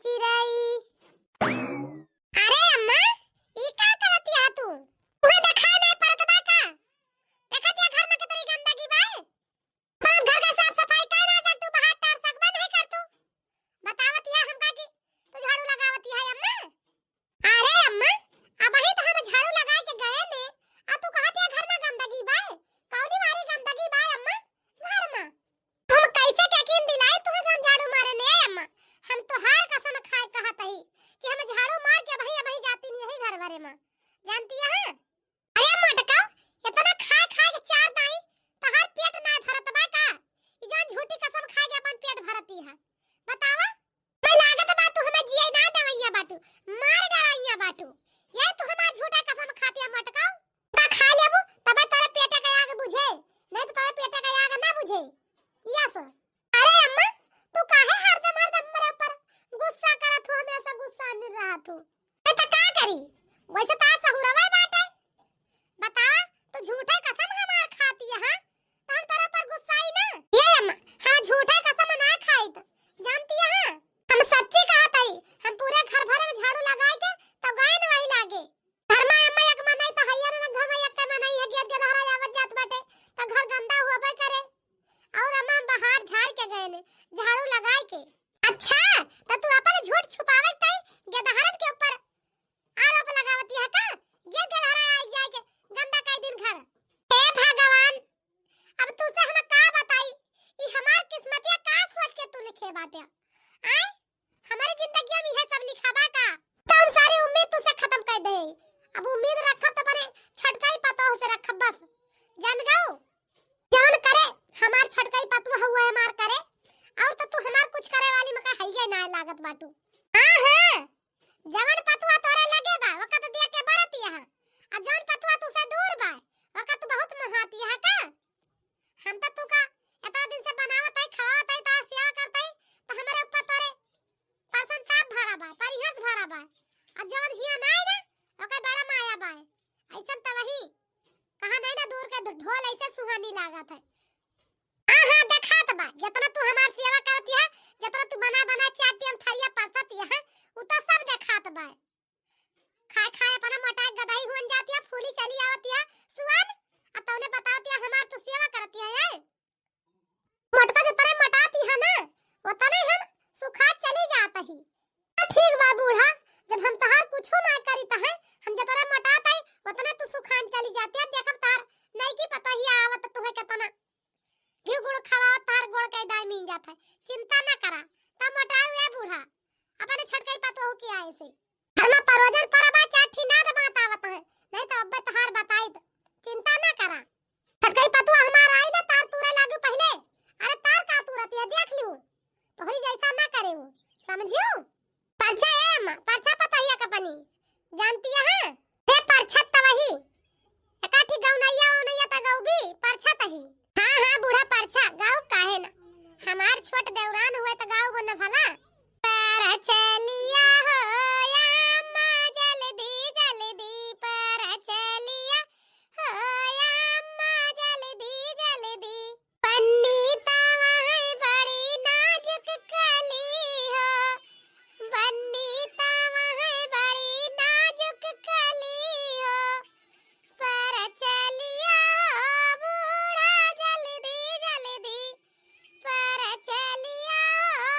चिरई। अरे अम्मा ई का करती है तू? तुम्हें देखा नहीं परत बा का? देखत या घर में कितनी गंदगी बा? बस घर का साफ सफाई कर ना सक तू, बाहर तार सकबा नहीं कर तू। बतावत या हमका की तू झाड़ू लगावती है अम्मा? अरे अम्मा अब ही तो हम झाड़ू लगा के गए ने, आ तू कहत या घर में गंदगी बा? कौनी वाली गंदगी बा अम्मा घर में? हम कैसे यकीन दिलाए तुम्हें हम झाड़ू मारे ने अम्मा? हम तो हार कसम खाए कहत ही कि हम झाड़ू मार के भई जाती नहीं है घर भरे में, जानती है? अरे मटका इतना खा खा के चार दाई तहार पेट ना भरत बा का? ई जो झूठी कसम खा के अपन पेट भरती है, बतावा? मैं लागत बा तू हमें जिए ना देवैया बाटू, मार डराइया बाटू। ये तू हमार झूठा कसम खाती है मटका? ता खा लेबू तब तोरे पेट के आग बुझे, नहीं तो तोरे पेट के आग ना बुझे। यस। अरे अम्मा तू काहे हरदम मेरे ऊपर गुस्सा करत हो, हमेशा गुस्सा नहीं रहा तू। ए त का करी? वैसे ता सहुरवा बाटे। बता तू झूठा कसम हमार खाती है हां? तो हम तेरे पर गुस्सा ही ना। ये अम्मा हम झूठा कसम ना खाई त जानती है? हम सच्ची कहत हई, हम पूरे घर भर में झाड़ू लगाए के तो गए न वही लागे। घर में अम्मा एक मनाई तो हैया न घर में एक के मनाई है, गेट के धरा आवत जात बाटे तो घर गंदा होबे करे। और अम्मा बाहर झाड़ के गए ने झाड़ू लगाए के। अच्छा तो तू अपन झूठ छुपावे तई गेदहरन के ऊपर आरोप लगावती है का? गेदहरा आई जाए के गंदा काई दिन घर। हे भगवान अब तू से हम का बताई, ई हमार किस्मतिया का सोच के तू लिखे बाटे आय? हमारी जिंदगी में है सब लिखा बा का? तो हम सारी उम्मीद तू से खत्म कर दे। अब उम्मीद रखब तो बने छटकाई पतो से रखब बस, जान गओ? जान करे हमार छटकाई पतो हुआ है मार करे, और तो तू हमार कुछ करे वाली मका हइये ना लागत बाटू। हां हां जवन पतुआ तोरे लगे बा वकत दिया के बरती है, आ जवन पतुआ तू से दूर बा वकत बहुत महाती है का? हम तो तू का इतना दिन से बनावत है खावत है तो सेवा करत है तो हमारे ऊपर तोरे प्रसन्नता भरा बा, परिहस भरा बा, आ जवन हिया नाई ना ओके बड़ा माया बा। ऐसा तो वही कहा नहीं ना दूर के ढोल ऐसे सुहानी लागत है। हां हां देखात बा जितना तू हमार सेवा करती है, जितना तू बना बना चाहती हम थरिया परसती है उ तो सब देखात बा। खाए खाए अपना मोटा गदही हुन जाती है, फूली चली आवती है सुअन, आ तौने बतावती है हमार तू सेवा करती है ये। मोटका जितने मोटाती है ना उतने हम सुखा चली जात ही। ठीक बा बूढ़ा, जब हम तहार कुछो ना करी त है हम जितने मोटात है उतने तू सुखान चली जाती है। देखब तार नहीं की पता ही आवत तुम्हें कितना घी गुड़ खवाओ तार गोड़ के दाई मिल जाता है। चिंता ना करा तब मोटाऊ है बूढ़ा, अपने छटकई पतो हो के आए से घर में परोजन परबा चाठी ना दे बतावत है, नहीं तो अब्बे तहार बताई त चिंता ना करा। छटकई पतो हमार आई ना तार तूरे लागू पहले। अरे तार का तुरत ये देख लियो तो ही जैसा ना करे वो, समझियो? परछा है अम्मा, परछा पता ही का बनी जानती है? हे परछा त वही एकाठी गौनैया ओनैया त गौबी परछा तही। हां हां बूढ़ा परछा गाँव काहे ना, हमार छोट देवरान हुए तो गाँव बन भला। पर चलिया हो अम्मा जल्दी जल्दी, पर चलिया हो अम्मा जल्दी जल्दी, पन्नी तावा है बड़ी नाजुक कली हो, पन्नी तावा है बड़ी नाजुक कली हो, पर चलिया हो बूढ़ा जल्दी जल्दी, पर चलिया हो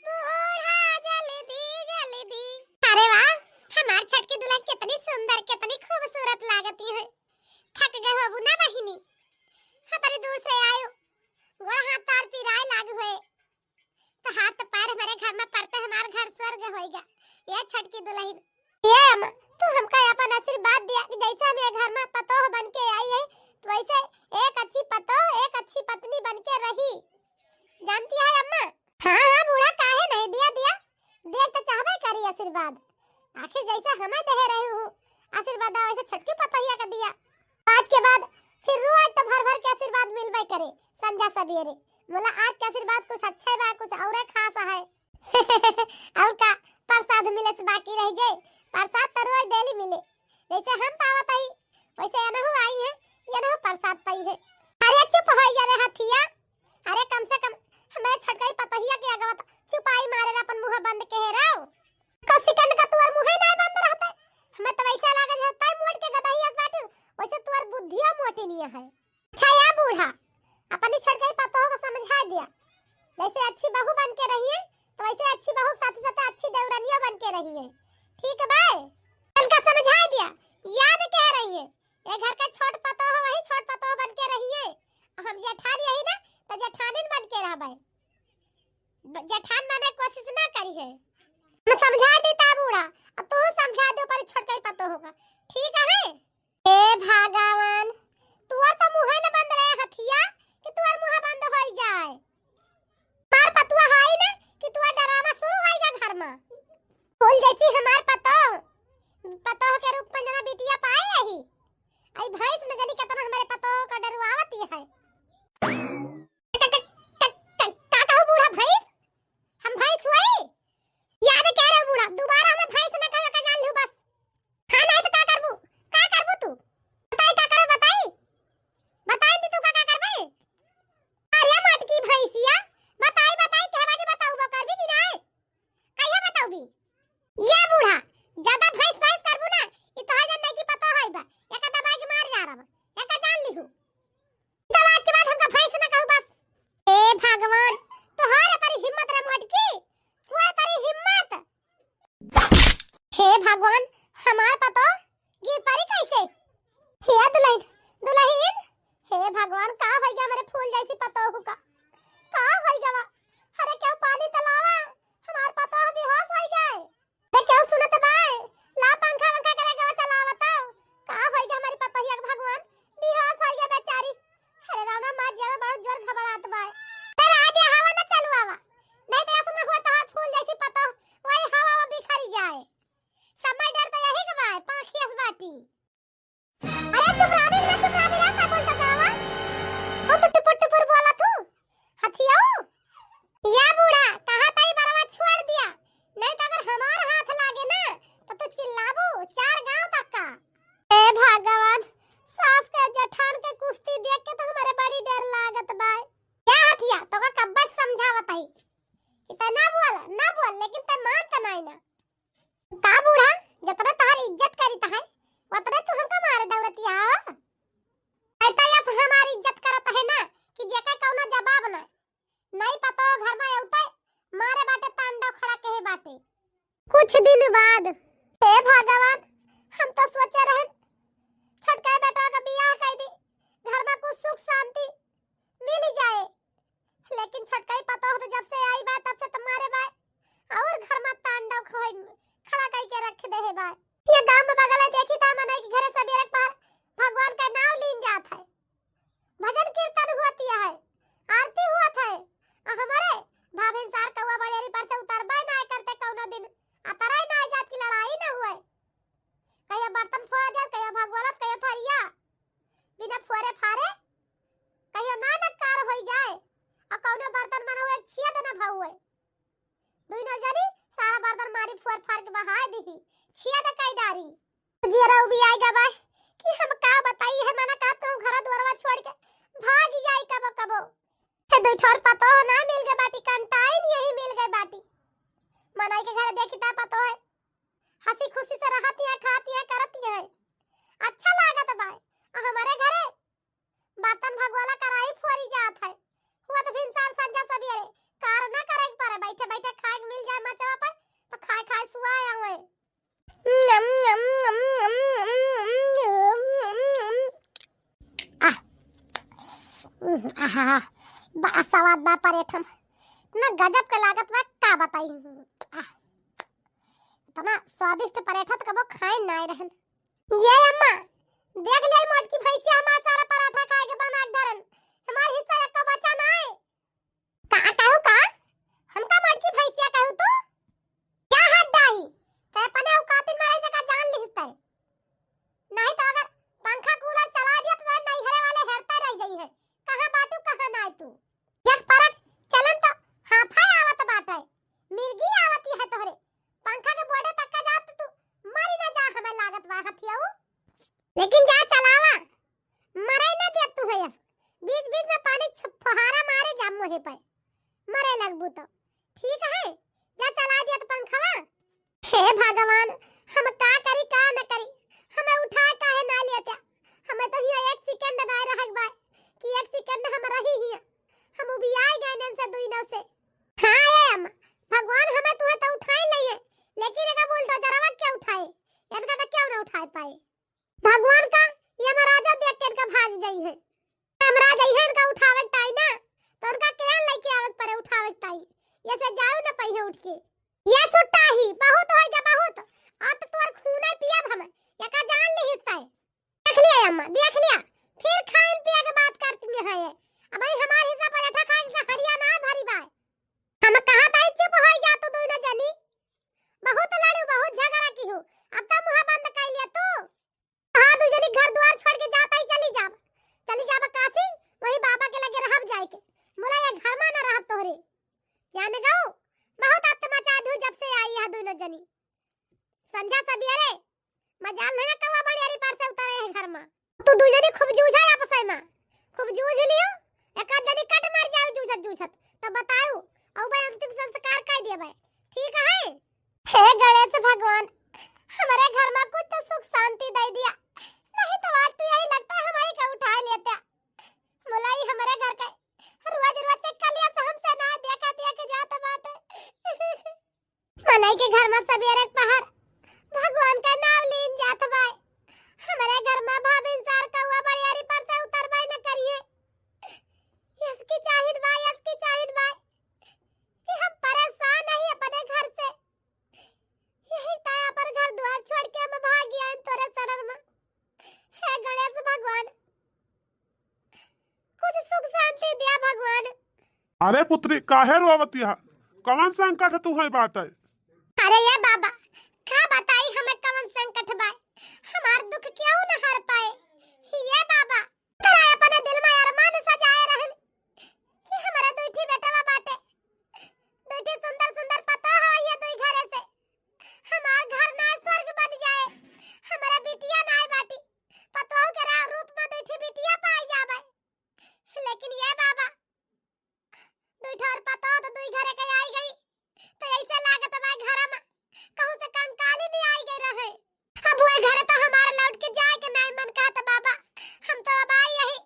बूढ़ा जल्दी जल्दी। अरे वाह हमार छटकी दुल्हन कितनी सुंदर कितनी खूबसूरत लागती है। थक गए हो ना बहिनी? हमारी दूर से आयो वो हाथ तार पिराए लागू है तो हाथ पैर हमारे घर में पड़ते हमार घर स्वर्ग होएगा। ये छटकी दुल्हन ये अम्मा तू हमका अपन आशीर्वाद दिया कि जैसे हम ये घर में पतोह बन के आई है तो वैसे एक अच्छी पतोह एक अच्छी पत्नी बन के रही, जानती है अम्मा? हां हां बूढ़ा काहे नहीं दिया दिया देख तो चाहबे करी आशीर्वाद, आखिर जैसा हमें दे रहे हो आशीर्वाद वैसे छटकी पतोहिया का दिया। आज के बाद फिर रोज तो भर भर के आशीर्वाद मिलबे करे संध्या सवेरे। बोला आज के आशीर्वाद कुछ अच्छा बा कुछ और खास है। और का प्रसाद मिले से बाकी रह जाए, प्रसाद तो रोज डेली मिले जैसे हम पावत आई वैसे एनहु आई है एनहु प्रसाद पाई है। अरे चुप हो जा रे हथिया, अरे कम से कम हमारे छटकाई पतोहिया के अगवा चुपाई मारे अपन मुंह बंद के रहो का सेकंड का तुअर मुंह ना बंद रहता हमें तो वैसा लागे जाता है मोड़ के गदहिया बाटे वैसे तुअर बुद्धिया मोटी नहीं है। अच्छा या बूढ़ा अपनी छड़काई पतो को समझा दिया जैसे अच्छी बहू बन के रही है तो वैसे अच्छी बहू साथ साथ अच्छी देवरानिया बन के रही है। ठीक है भाई कल का समझा दिया याद कह रही है ये घर का छोट पतो हो वही छोट पतो बन के रही है हम जेठान यही ना तो जेठानिन बन के रह भाई जेठान माने कोशिश ना करी है मैं समझा देता बूढ़ा अब तू समझा दे पर छटकाई पतो होगा। ठीक है ए भगवान तू तो मुंह न बंद रहे हथिया कि तू मुंह बंद हो जाए मार पतुआ हाई ना कि तू डरामा शुरू होएगा घर में बोल जैसी हमार पतो के रूप में जना बिटिया पाए यही आई भैंस न जानी कितना हमारे पतो का डरवावती है। का कहू बूढ़ा भैंस हम भैंस हुई याद कह रहे बूढ़ा दोबारा हमें भैंस न कहो का जान लू बस हां नहीं तो का करबू तू बताई का कर बताई दी तू का करबे अरे मटकी भैंसिया बताई कहवा के बताऊ बो करबी कि नहीं कहिया बताऊ भी ये बूढ़ा ज्यादा भैंस करबू ना ई तोहर जन नहीं की पतो है बा एका दबा के मार जा रहा एका जान लिहू दवा के बाद हमका भैंस न कहू बस ए भगवान तोहर पर हिम्मत रे मटकी तोहर पर हिम्मत हे भगवान हमार पतो गिर पड़ी कैसे हे दुल्हन हे भगवान का हो गया मेरे फूल जैसी पतो का हो गया अरे क्यों पानी तलावा हमार पतो बेहोश हो गए अरे क्यों सुनत बाय ला पंखा करेगा चलावता का हो गया हमारी पतोहिया भगवान बेहोश हो गया बेचारी अरे रावना मां ज्यादा बहुत जोर घबरात बाय अरे आ गया हवा न चालू आवा नहीं तो ऐसा हुआ तो फूल जैसी पतो वही हवा में बिखर जाए समय डर तो यही के बाय पाखियस बाटी अरे चुप रहा का बोलता जावा ओ तो टुपुर बोला तू हथिया या बूढ़ा कहां तई बरवा छोड़ दिया नहीं तो अगर हमार हाथ लागे ना तो तू चिल्लाबू 4 गांव तक का ए भगवान सास के जेठान के कुश्ती देख के तो हमारे बड़ी डर लागत बाय क्या हथिया तो का कब्बा समझावत है इतना ना बोल लेकिन ते मानत नहीं ना का बूढ़ा जतरा तार इज्जत करी है उतरे तू हमका मारे दौलतिया ऐसा या हमारी इज्जत करत है ना कि जेका कौनो जवाब ना नहीं पतो घर में औते मारे बाटे तांडव खड़ा के बाटे। कुछ दिन बाद हे भगवान हम तो सोचे रहे छटका बेटा का बियाह कर दी घर में कुछ सुख शांति मिल जाए लेकिन छटका ही पतो हो तो जब से आई बात तब से तुम्हारे बाय और घर में तांडव खड़ा करके रख दे है बाय ये गांव में बगल है देखी ता मने के घरे सवेरे पर भगवान का नाम लीन जात है भजन कीर्तन होती है आरती हुआ था हमारे भाभिन सार कौवा बड़ेरी पर से उतरबे ना करते कौनो दिन अतराई ना जात की लड़ाई ना हुए कहिया बर्तन फोड़ दे कहिया भगवानत कहिया थरिया बिना फोड़े फारे कहिया ना नकार होई जाए और कौनो बर्तन मन हुए छिया देना भाउए दुई न जानी सारा बर्तन मारी फोड़ फाड़ के बहा दी छिया दे कई डारी जीरा भी आएगा बा कि हम का बताई है मना का तुम घर द्वारवा छोड़ के भाग जाई कबो हे दो ठोर पतो ना मिल गए बाटी कंटाइन यही मिल गए बाटी मनाई के घर देखी ता पतो है हंसी खुशी से रहती है खाती है करती है अच्छा लागत बा हमारे घरे बर्तन भगवाला कराई फोरी जात है हुआ तो भिनसार संजा सवेरे कार ना करे पर बैठे बैठे खाए मिल जाए मचवा पर तो खाए सुआए हुए आहा बड़ा स्वाद बा परेठन ना गजब के लागत बा का बताई इतना स्वादिष्ट पराठा तो कबो खाए ना रहन ये अम्मा देख ले मोटकी भैंसी हमार सारा पराठा खा के बना के धरन हमार हिस्सा एक बचा ना है का कहू का हमका मोटकी भैंसिया कहू तो क्या हट डाही ते अपने औकात में रह से का जान लिहता है नहीं तो अगर पंखा कूलर चला दिया तो नहीं हरे वाले हेरते रह जाई है कहां बाटू कहां ना तू एक परत चलन तो हाफा आवत बाटे मिर्गी आवती है तोहरे पंखा के बोर्डे तक का जात तू मरी ना जा हमें लागत बा हथियाऊ लेकिन जा चलावा मरे ना दे तू है बीच बीच में पानी फुहारा मारे जा मुहे पे मरे लगबू तो ठीक है, जा चला दिया तो पंखवा। हे भगवान, हम का करी का न करी, हमें उठा काहे ना लेता। हमें तो हिया एक सेकंड ना रहक बा कि एक सेकंड हम रही हिया, हम भी आए गए नन से दुई नौ से। हां ए अम्मा, भगवान हमें तुहे तो उठाई लिए, लेकिन एका बोल तो जरावा क्या उठाए, इनका तो क्यों ना उठा पाए। भगवान का ये महाराजा देख के इनका भाग जाई है, हमरा जाई है इनका उठावे ताई ना, तो उनका केन लेके आवे परे उठावे ताई, ये से जाओ ना पहिए उठ के। ये सुट्टा ही बहुत होई जा बहुत, आ तो तोर खूने पियब हम, एका जान ले हिस्सा है। देख लिया अम्मा, देख लिया, फिर खाइन पिया के बात करती में है। अब भाई हमार हिस्सा पराठा खाइन से हरियाणा भरी बाय, हम कहा ताई चुप होई जा तू दोनों जनी, बहुत लड़ू बहुत झगड़ा की हो, अब तो मुंह बंद कर लिया तू। हां दू जनी घर द्वार छोड़ के जाता ही चली जाब काशी, वही बाबा के लगे रहब जाए के, मोला ये घर में न रहब तोहरे। जान गओ बहुत आत्मा चादू जब से आई है दोनों जनी, संजा सवेरे मजाल लेना कवा बड़ियारी पर से उतरे है घर में। तू दू जनी खूब जूझा आपस में, खूब जूझ लियो, एक जनी कट मार जाओ जूझत तब बताओ, औ भाई अंतिम संस्कार कर दिए भाई, ठीक है। हे गणेश भगवान, हमारे घर में कुछ तो सुख शांति दे दिया, नहीं तो आज तो यही लगता है हमारी का उठा लेता। मुलाई हमारे घर का रोज चेक कर लिया तो हमसे ना देखा दिया के जाता बाटे। मलाई के घर में सवेरे पहर भगवान का नाम लीन जात भाई, हमारे घर में भाभी इंसार का हुआ बड़ियारी पर से उतरवाई न करिए। इसकी चाहिए भाई कि हम परेशान नहीं अपने घर से, यही ताया पर घर द्वार छोड़ के हम भाग गया इन तोरे शरण में। हे गणेश भगवान, कुछ सुख शांति दिया भगवान। अरे पुत्री काहे रोवतिया, कौन संकट तुम्हें बाटे? अरे ये बाबा का बताई हमें कौन संकट बा, हमार दुख क्यों न हर पाए। ये बाबा तोरा अपने दिल में अरमान सजाए रहन कि हमारा दुईठी बेटवा बाटे, दुईठी सुंदर सुंदर पता है ये दुई घरे से हमार घर ना स्वर्ग बन जाए, हमारा बिटिया ना बाटी पतोह के रूप में दुईठी बिटिया पाई जावे। लेकिन ये बाबा दुईठा और पतोह तो दुई घरे के आई गई, तो ऐसे लागत बा घर में कहूं से कंकाली नहीं आई गई रहे। अब वो घर तो हमारे लौट के जाए के नहीं मन कहता बाबा, हम तो अब आई यही,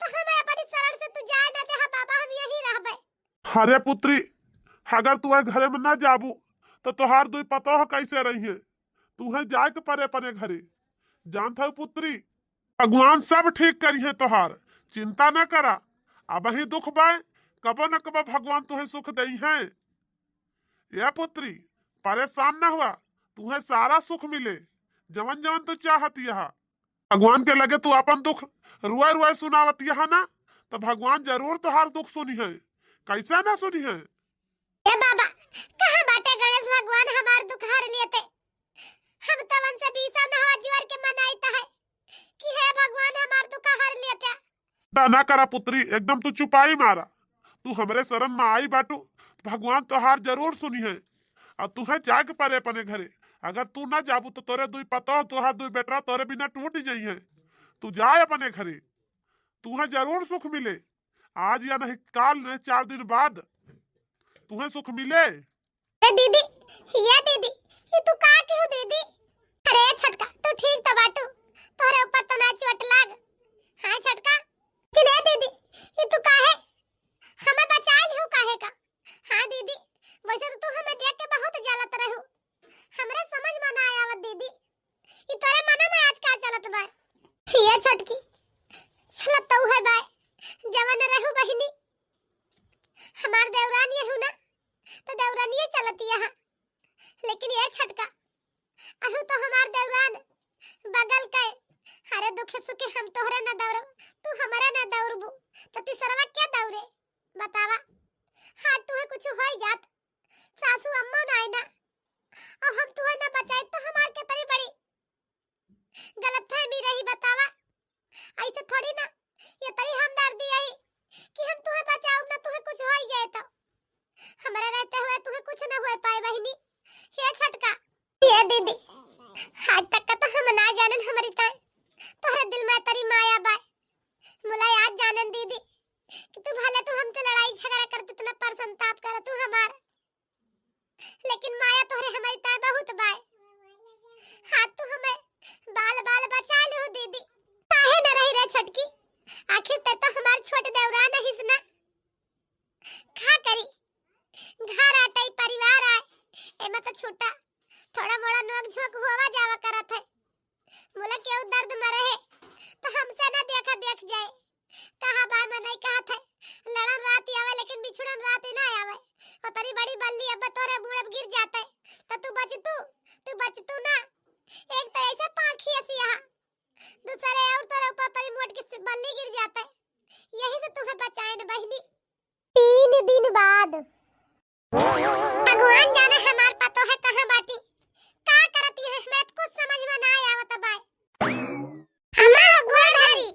तो हमें अपनी शरण से तू जाए ना दे बाबा, हम यही रहबे। अरे पुत्री, अगर तू घरे में न जाबू तो तोहार दुई पतोह कैसे रही है? तूहे जाए के परे परे घरे, जानता है पुत्री, भगवान सब ठीक करी है तोहार, चिंता न करा। अब ही दुख बाय कबो न कबो भगवान तुहे सुख दई है। ये पुत्री परेशान न हुआ, तुम्हें सारा सुख मिले, जवन जवन तू चाहती है। भगवान के लगे तू अपन दुख रुआ रुआ सुनावती है ना, तो भगवान जरूर तुहार दुख सुनी है, कैसे ना सुनी है। ए बाबा कहां बाटे गणेश भगवान हमार दुख हर लेते, हम तवन से बीसा नहवा जीवर के मनाईता है कि हे भगवान हमार दुख हर लेते। ना करा पुत्री, एकदम तू चुपाई मारा, तू हमरे शरण में आई बाटू, भगवान तोहार जरूर सुनी है। और तुहे जाग परे अपने घरे, अगर तू ना जाबू तो तोरे दुई पतोह तोहार दुई बेटा तोरे बिना टूट जाई है। तू जाए अपने घरे, तुहे जरूर सुख मिले, आज या नहीं काल नहीं 4 दिन बाद तुहे सुख मिले। दीदी ये दीदी ये तू का क्यों दीदी? अरे छटका तू ठीक तो बाटू, तोरे ऊपर तो ना चोट लाग। हां छटका कि रे दीदी ये तू काहे हमें बचा लियो काहे का? हां दीदी वैसे तो तू हमें देख के बहुत जलत रहू, हमरे समझ में ना आवत दीदी, ये तोरे मन में आज का चलत बा? ये छटकी चलत तो है बा जवन रहू बहिनी, हमार देवरान ये हूं ना तो देवरान ये चलती है। लेकिन ये छटका अहू तो हमार देवरान बगल के, अरे दुखे सुखे हम तोहरे ना दौड़, तू हमारे ना दौड़बू तो तीसरवा क्या दौड़े बतावा। हां तुहे कुछ होई जात, सासू अम्मा ना आई ना और हम तुहे ना बचाई तो हमार के तरी बड़ी गलतफहमी रही बतावा। ऐसे थोड़ी ना, ये तरी हमदर्दी आई कि हम तुहे बचाऊ ना तुहे कुछ होई जाए तो हमारे रहते हुए तुम्हें कुछ न हुए पाए बहिनी। ये छटका ये दीदी आज तक का तो हम ना जानन हमारी का तोहरे दिल में तेरी माया बा, मुला आज जानन दीदी कि तू भले तू हमसे लड़ाई झगड़ा करते इतना पर संताप कर तू हमार लेकिन माया तोहरे हमारी ता बहुत बाय। हाँ तू हमें बाल बाल बचा लो दीदी। काहे न रही रे छोटकी, आखिर ते तो हमार छोट देवरा नहीं सुना। खा करी घर आटे परिवार आए, एमा तो छोटा थोड़ा मोड़ा नोक झोंक होवा जावा करत है। बोला क्यों दर्द में रहे तो हमसे ना देखा देख जाए। कहा बार में नहीं कहा थे लड़न रात ही आवे लेकिन बिछड़न रात ही ना आवे। और तेरी बड़ी बल्ली अब तोरे बूढ़े गिर जाते तो तू बच तू ना। एक तो ऐसे पाखी ऐसी यहाँ दूसरे और तेरे ऊपर तेरी मोट की बल्ली गिर जाते। यही से तुम्हें बचाए न बहनी। 3 दिन बाद भगवान जाने हमार पतो है कहां बाटी का करती है। मैं कुछ समझ में ना आवत बाय। हमा गोड़ धरी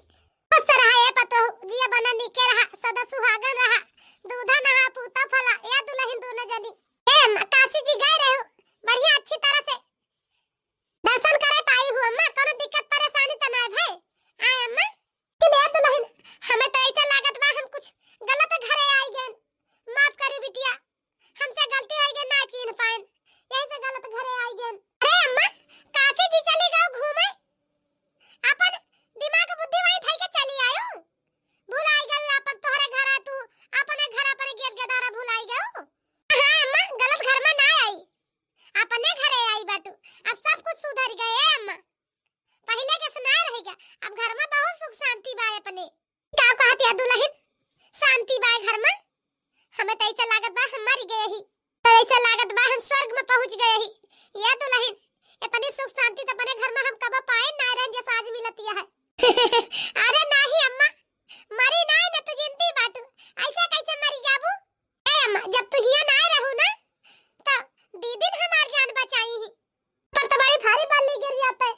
बस रहा है पतो जिया बना निके रहा सदा सुहागन रहा दूधा नहा पूता फला या दुल्हन दोनों जनी। ए काशी जी गए रहो बढ़िया अच्छी तरह से दर्शन करे पाई हूं अम्मा। कोनो दिक्कत परेशानी त ना है आए अम्मा कि दे दुल्हन हमें तो ऐसा लागत बा हम कुछ गलत घरे आई गए। माफ करी बिटिया हमसे गलती हो गई ना चीन पाइन यही से गलत घरे आई गए। अरे अम्मा काशी जी चली गओ घूमे अपन दिमाग बुद्धि वही थई के चली आयो। भुलाई गई अपन तोहरे घर आ तू अपने घर पर गेट गदारा भुलाई गओ। हां अम्मा गलत घर में ना आई अपने घरे आई बाटू। अब सब कुछ सुधर गए अम्मा पहले के सुना रहेगा। अब घर में बहुत सुख शांति बा अपने। का कहती है दुल्हन शांति बा घर में। हमें तो ऐसा लागत बा हम मर गए ही तो ऐसा लागत बा हम स्वर्ग में पहुंच गए ही। या दुल्हन इतनी सुख शांति तो अपने घर में हम कब पाए ना रह जैसा आज मिलती है। अरे नहीं अम्मा मरी नहीं न तू जिंदी बाटू ऐसा कैसे मरी जाबू। ए अम्मा जब तू हिया ना रहू ना तो दीदी ने हमार जान बचाई ही पर तुम्हारी थारी बल्ली गिर जाते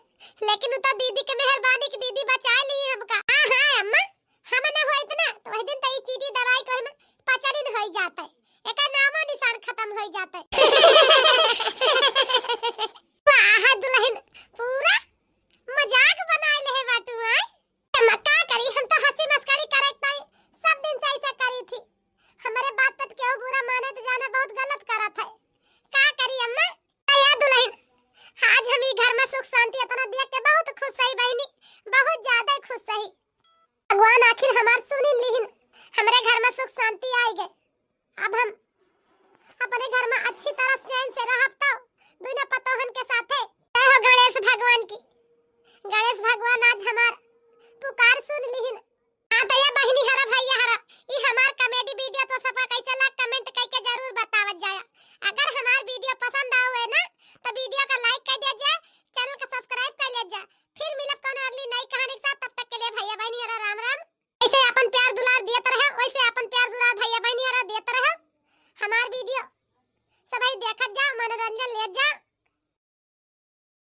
लेकिन तो दीदी के मेहरबानी की दीदी बचा ली हमका। हां हां अम्मा हम ना होई इतना तो वही दिन तई चीटी दवाई कोई में 5 दिन हो जाते एका नामो निशान खत्म हो जाते। वाह दुल्हन पूरा मजाक बना ले है बाटू है। अम्मा का करी हम तो हंसी मस्करी करे पाई सब दिन से ऐसा करी थी। हमारे बात पर क्यों बुरा माने तो जाना बहुत गलत करा था। का करी अम्मा या दुल्हन आज हम ही घर में सुख शांति इतना देख के बहुत खुश सही बहनी बहुत ज्यादा खुश सही। भगवान आखिर हमार सुनी लीन हमारे घर में सुख शांति आई गए। अब हम अपने घर में अच्छी तरह चैन से रहता दुनिया पतोहन के साथे। जय हो गणेश भगवान की। गणेश भगवान आज हमार पुकार सुन लीन